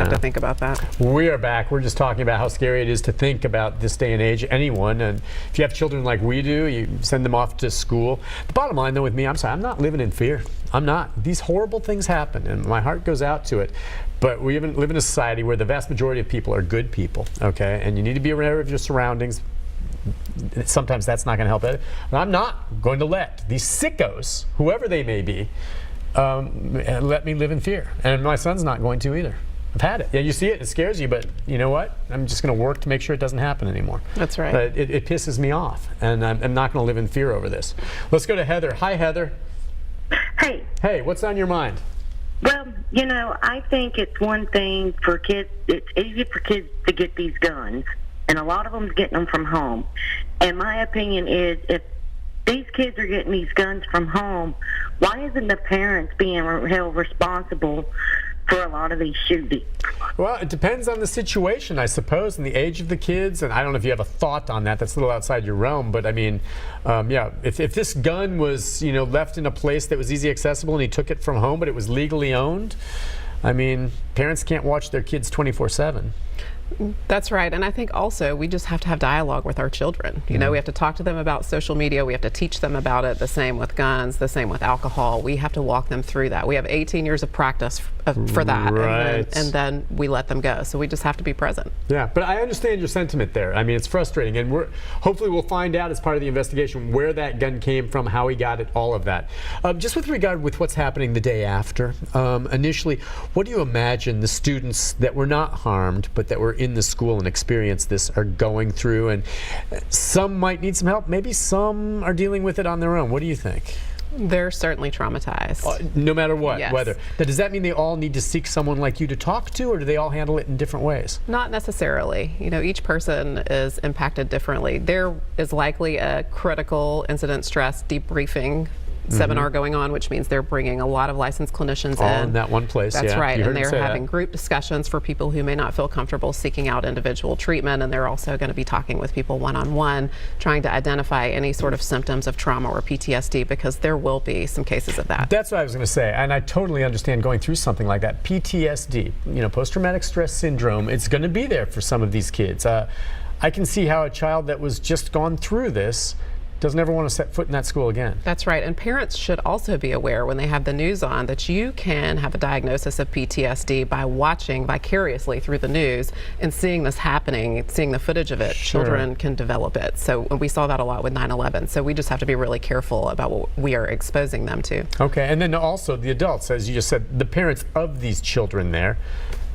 have to think about that. We are back. We're just talking about how scary it is to think about this day and age, anyone. And if you have children like we do, you send them off to school. The bottom line, though, with me, I'm sorry, I'm not living in fear. I'm not. These horrible things happen, and my heart goes out to it. But we live in a society where the vast majority of people are good people, okay? And you need to be aware of your surroundings. Sometimes that's not going to help it. But I'm not going to let these sickos, whoever they may be, let me live in fear. And my son's not going to either. I've had it. Yeah, you see it, it scares you, but you know what? I'm just going to work to make sure it doesn't happen anymore. That's right. But it pisses me off, and I'm not going to live in fear over this. Let's go to Heather. Hi, Heather. Hey. Hey, what's on your mind? Well, you know, I think it's one thing for kids. It's easy for kids to get these guns, and a lot of them's getting them from home. And my opinion is, if these kids are getting these guns from home, why isn't the parents being held responsible for a lot of these shootings? Well, it depends on the situation, I suppose, and the age of the kids. And I don't know if you have a thought on that. That's a little outside your realm. But I mean, yeah, if this gun was, you know, left in a place that was easy accessible and he took it from home, but it was legally owned, I mean, parents can't watch their kids 24/7. That's right. And I think also we just have to have dialogue with our children. You know, we have to talk to them about social media. We have to teach them about it. The same with guns, the same with alcohol. We have to walk them through that. We have 18 years of practice for that. Right. And then we let them go. So we just have to be present. Yeah, but I understand your sentiment there. I mean, it's frustrating. And hopefully we'll find out as part of the investigation where that gun came from, how he got it, all of that. Just with regard with what's happening the day after, initially, what do you imagine the students that were not harmed but that were in the school and experienced this are going through? And some might need some help. Maybe some are dealing with it on their own. What do you think? They're certainly traumatized. No matter what, Yes. whether. Now, does that mean they all need to seek someone like you to talk to, or do they all handle it in different ways? Not necessarily. You know, each person is impacted differently. There is likely a critical incident stress debriefing seminar going on, which means they're bringing a lot of licensed clinicians All in. in that one place. That's yeah. right. You heard And him they're say having that. group discussions for people who may not feel comfortable seeking out individual treatment. And they're also going to be talking with people one-on-one, trying to identify any sort of symptoms of trauma or PTSD, because there will be some cases of that. That's what I was going to say, and I totally understand going through something like that. PTSD, you know, post-traumatic stress syndrome, it's going to be there for some of these kids. I can see how a child that was just gone through this doesn't ever want to set foot in that school again. That's right. And parents should also be aware when they have the news on that you can have a diagnosis of PTSD by watching vicariously through the news and seeing this happening, seeing the footage of it. Sure. Children can develop it. So we saw that a lot with 9/11. So we just have to be really careful about what we are exposing them to. Okay, and then also the adults, as you just said, the parents of these children there,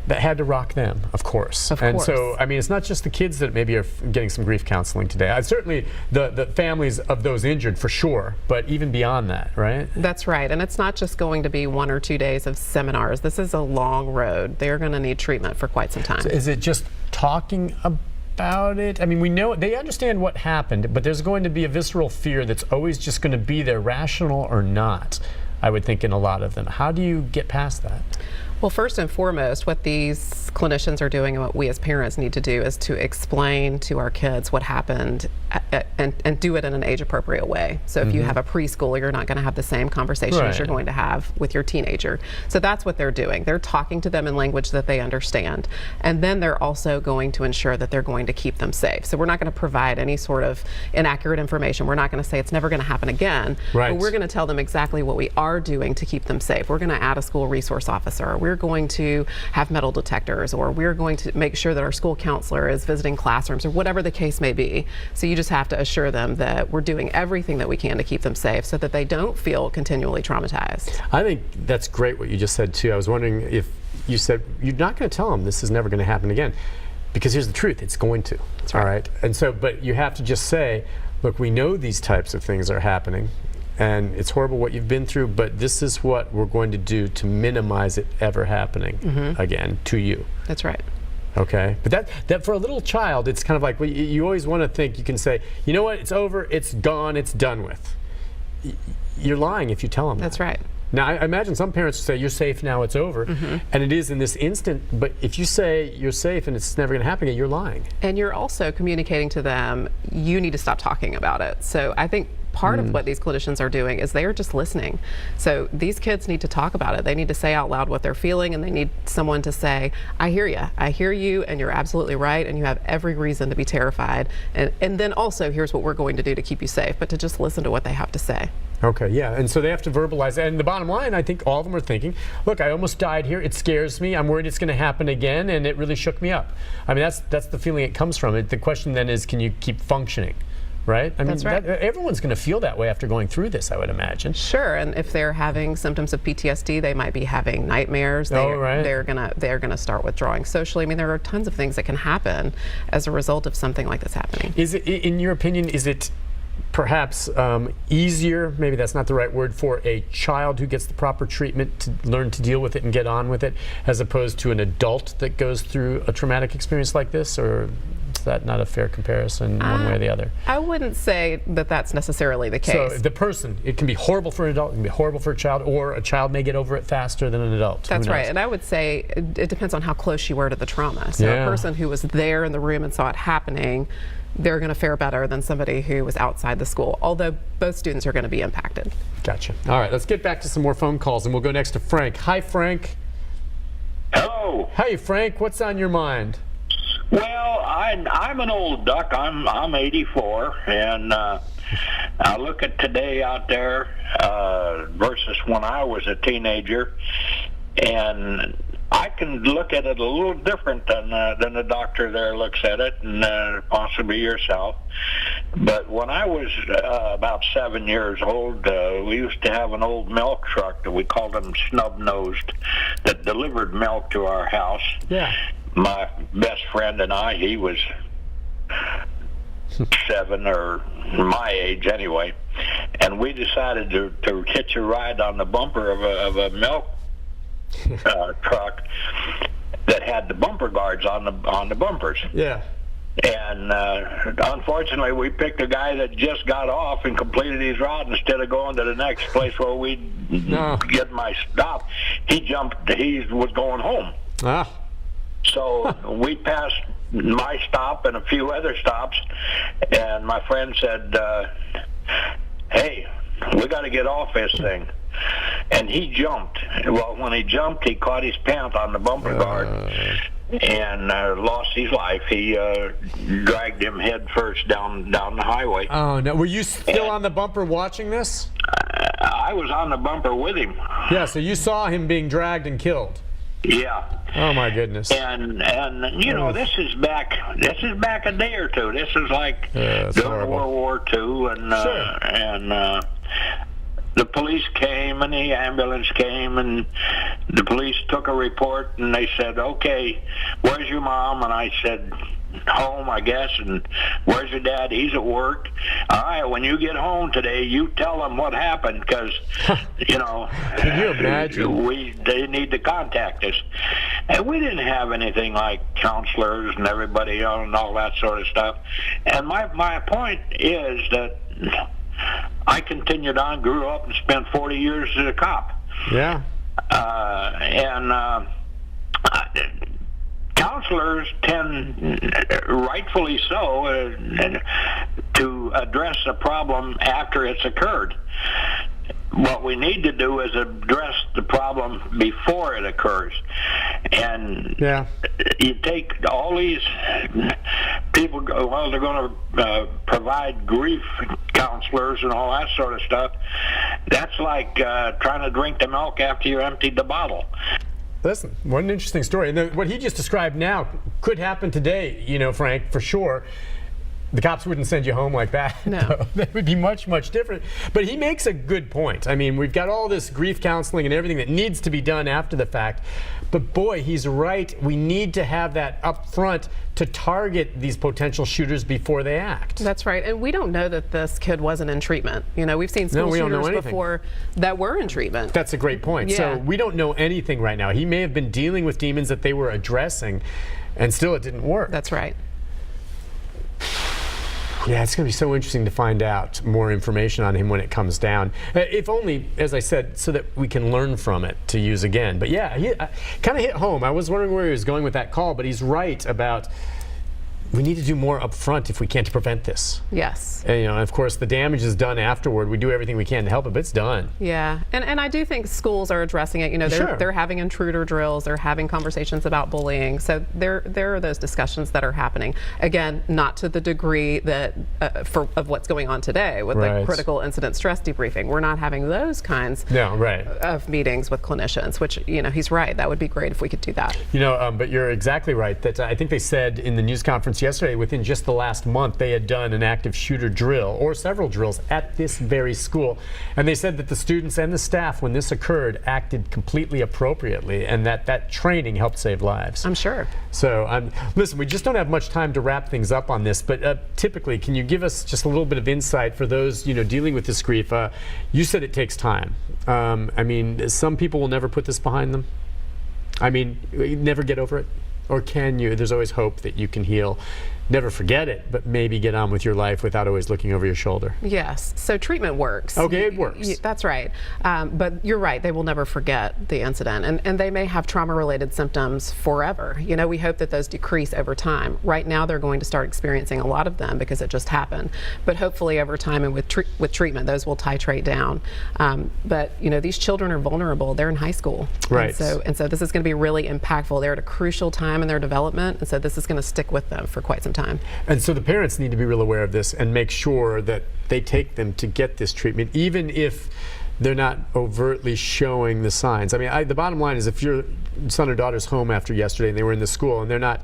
that had to rock them, of course. Of and course. so, I mean, it's not just the kids that maybe are getting some grief counseling today. Certainly the families of those injured, for sure, but even beyond that, right? That's right. And it's not just going to be 1 or 2 days of seminars. This is a long road. They're going to need treatment for quite some time. So is it just talking about it? I mean, we know they understand what happened, but there's going to be a visceral fear that's always just going to be there, rational or not, I would think, in a lot of them. How do you get past that? Well, first and foremost, what these clinicians are doing and what we as parents need to do is to explain to our kids what happened and do it in an age-appropriate way. So if you have a preschooler, you're not going to have the same conversation as you're going to have with your teenager. So that's what they're doing. They're talking to them in language that they understand. And then they're also going to ensure that they're going to keep them safe. So we're not going to provide any sort of inaccurate information. We're not going to say it's never going to happen again. Right. But we're going to tell them exactly what we are doing to keep them safe. We're going to add a school resource officer. We're going to have metal detectors, or we're going to make sure that our school counselor is visiting classrooms, or whatever the case may be. So you just have to assure them that we're doing everything that we can to keep them safe so that they don't feel continually traumatized. I think that's great what you just said, too. I was wondering if you said you're not going to tell them this is never going to happen again, because here's the truth, it's going to. That's right. All right. And so, but you have to just say, look, we know these types of things are happening, and it's horrible what you've been through, but this is what we're going to do to minimize it ever happening again to you. That's right. Okay, but that for a little child, it's kind of like, well, you always want to think you can say, you know what, it's over, it's gone, it's done with. You're lying if you tell them That's that. right. Now, I imagine some parents say, you're safe now, it's over, and it is in this instant, but if you say you're safe and it's never going to happen again, you're lying. And you're also communicating to them, you need to stop talking about it. So I think part of what these clinicians are doing is they are just listening. So these kids need to talk about it. They need to say out loud what they're feeling, and they need someone to say, I hear you, and you're absolutely right, and you have every reason to be terrified. And then also, here's what we're going to do to keep you safe, but to just listen to what they have to say. Okay, yeah, and so they have to verbalize that. And the bottom line, I think all of them are thinking, look, I almost died here. It scares me. I'm worried it's going to happen again, and it really shook me up. I mean, that's the feeling it comes from. The question then is, can you keep functioning? Right? I mean, That's right. Everyone's going to feel that way after going through this, I would imagine. Sure, and if they're having symptoms of PTSD, they might be having nightmares. Right. They're gonna start withdrawing socially. I mean, there are tons of things that can happen as a result of something like this happening. Is it, in your opinion, is it perhaps easier, maybe that's not the right word, for a child who gets the proper treatment to learn to deal with it and get on with it, as opposed to an adult that goes through a traumatic experience like this? Or is that not a fair comparison one way or the other? I wouldn't say that that's necessarily the case. So the person, it can be horrible for an adult, it can be horrible for a child, or a child may get over it faster than an adult. That's right, and I would say it depends on how close you were to the trauma. So Yeah. a person who was there in the room and saw it happening, they're going to fare better than somebody who was outside the school, although both students are going to be impacted. Gotcha. All right, let's get back to some more phone calls, and we'll go next to Frank. Hi, Frank. Hello. Hey, Frank, what's on your mind? Well, I'm an old duck. I'm 84, and I look at today out there versus when I was a teenager, and I can look at it a little different than the doctor there looks at it, and possibly yourself. But when I was about 7 years old, we used to have an old milk truck that we called them snub-nosed that delivered milk to our house. Yeah. My best friend and I, he was 7 or my age anyway, and we decided to hitch a ride on the bumper of a milk truck that had the bumper guards on the bumpers. Yeah. And unfortunately, we picked a guy that just got off and completed his route instead of going to the next place where we'd get my stop. He was going home. Ah. So we passed my stop and a few other stops, and my friend said, hey, we got to get off this thing. And he jumped. Well, when he jumped, he caught his pant on the bumper guard and lost his life. He dragged him head first down the highway. Oh, no. Were you still on the bumper watching this? I was on the bumper with him. Yeah, so you saw him being dragged and killed. Yeah. Oh, my goodness. And you know, this is back a day or two. This is like it's during horrible. World War II, and Sure. and the police came and the ambulance came, and the police took a report, and they said, okay, where's your mom? And I said, home, I guess. And where's your dad? He's at work. All right, when you get home today, you tell them what happened, because you know, Can you imagine? They need to contact us. And we didn't have anything like counselors and everybody and all that sort of stuff. And my point is that I continued on, grew up, and spent 40 years as a cop. Yeah. Counselors tend, rightfully so, to address a problem after it's occurred. What we need to do is address the problem before it occurs. And Yeah. you take all these people, well, they're going to provide grief counselors and all that sort of stuff. That's like trying to drink the milk after you emptied the bottle. Listen, what an interesting story. And what he just described now could happen today, you know, Frank, for sure. The cops wouldn't send you home like that. No. That would be much, much different. But he makes a good point. I mean, we've got all this grief counseling and everything that needs to be done after the fact. But boy, he's right. We need to have that up front to target these potential shooters before they act. That's right, and we don't know that this kid wasn't in treatment. You know, we've seen school we don't know shooters anything. before that were in treatment. That's a great point. Yeah. So we don't know anything right now. He may have been dealing with demons that they were addressing, and still it didn't work. That's right. Yeah, it's going to be so interesting to find out more information on him when it comes down. If only, as I said, so that we can learn from it to use again. But yeah, he kind of hit home. I was wondering where he was going with that call, but he's right about we need to do more up front if we can to prevent this. Yes. And, you know, of course, the damage is done afterward. We do everything we can to help it, but it's done. Yeah, and I do think schools are addressing it. You know, they're having intruder drills, they're having conversations about bullying. So there are those discussions that are happening. Again, not to the degree that of what's going on today with the critical incident stress debriefing. We're not having those kinds of meetings with clinicians. Which, you know, he's right. That would be great if we could do that. You know, but you're exactly right. That I think they said in the news conference yesterday, within just the last month, they had done an active shooter drill, or several drills, at this very school. And they said that the students and the staff, when this occurred, acted completely appropriately, and that training helped save lives. I'm sure. So, listen, we just don't have much time to wrap things up on this, but typically, can you give us just a little bit of insight for those, you know, dealing with this grief? You said it takes time. I mean, some people will never put this behind them. I mean, never get over it. Or can you? There's always hope that you can heal. Never forget it, but maybe get on with your life without always looking over your shoulder. Yes, so treatment works. Okay, it works. That's right. But you're right, they will never forget the incident, and they may have trauma-related symptoms forever. You know, we hope that those decrease over time. Right now, they're going to start experiencing a lot of them because it just happened. But hopefully over time and with treatment, those will titrate down. But, you know, these children are vulnerable. They're in high school. Right. And so this is going to be really impactful. They're at a crucial time in their development, and so this is going to stick with them for quite some time. And so the parents need to be real aware of this and make sure that they take them to get this treatment, even if they're not overtly showing the signs. I mean, the bottom line is, if your son or daughter's home after yesterday and they were in the school and they're not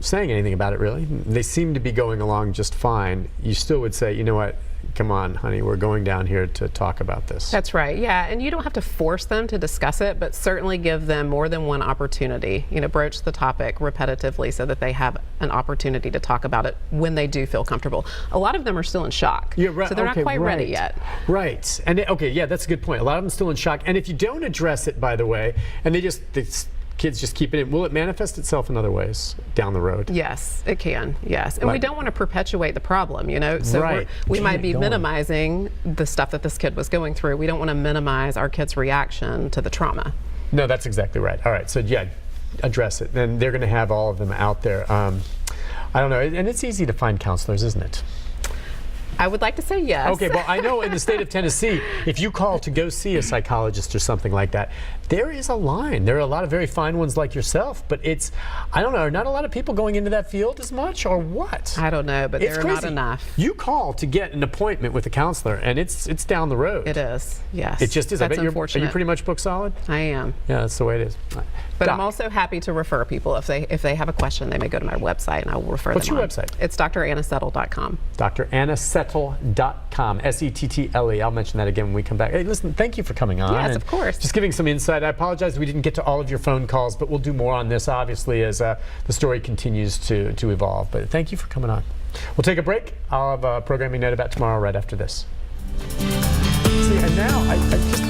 saying anything about it really, they seem to be going along just fine, you still would say, you know what, come on, honey, we're going down here to talk about this. That's right, yeah, and you don't have to force them to discuss it, but certainly give them more than one opportunity. You know, broach the topic repetitively so that they have an opportunity to talk about it when they do feel comfortable. A lot of them are still in shock, yeah, right. So they're not quite ready yet. Right, and okay, yeah, that's a good point. A lot of them still in shock, and if you don't address it, by the way, and kids just keep it in, will it manifest itself in other ways down the road? Yes, it can, yes. And we don't want to perpetuate the problem, you know? So we might be minimizing the stuff that this kid was going through. We don't want to minimize our kid's reaction to the trauma. No, that's exactly right. All right, so yeah, address it. And they're going to have all of them out there. I don't know, and it's easy to find counselors, isn't it? I would like to say yes. Okay, well, I know in the state of Tennessee, if you call to go see a psychologist or something like that, there is a line. There are a lot of very fine ones like yourself, but it's, I don't know, are not a lot of people going into that field as much, or what? I don't know, but there are not enough. You call to get an appointment with a counselor, and it's down the road. It is, yes. It just is. That's I bet unfortunate. Are you pretty much book solid? I am. Yeah, that's the way it is. But Doc. I'm also happy to refer people. If they have a question, they may go to my website, and I will refer What's them your on. website? It's DrAnnaSettle.com. DrAnnaSettle.com. SETTLE. I'll mention that again when we come back. Hey, listen, thank you for coming on. Yes, of course. Just giving some insight. I apologize we didn't get to all of your phone calls, but we'll do more on this, obviously, as the story continues to evolve. But thank you for coming on. We'll take a break. I'll have a programming note about tomorrow right after this. See, and now I just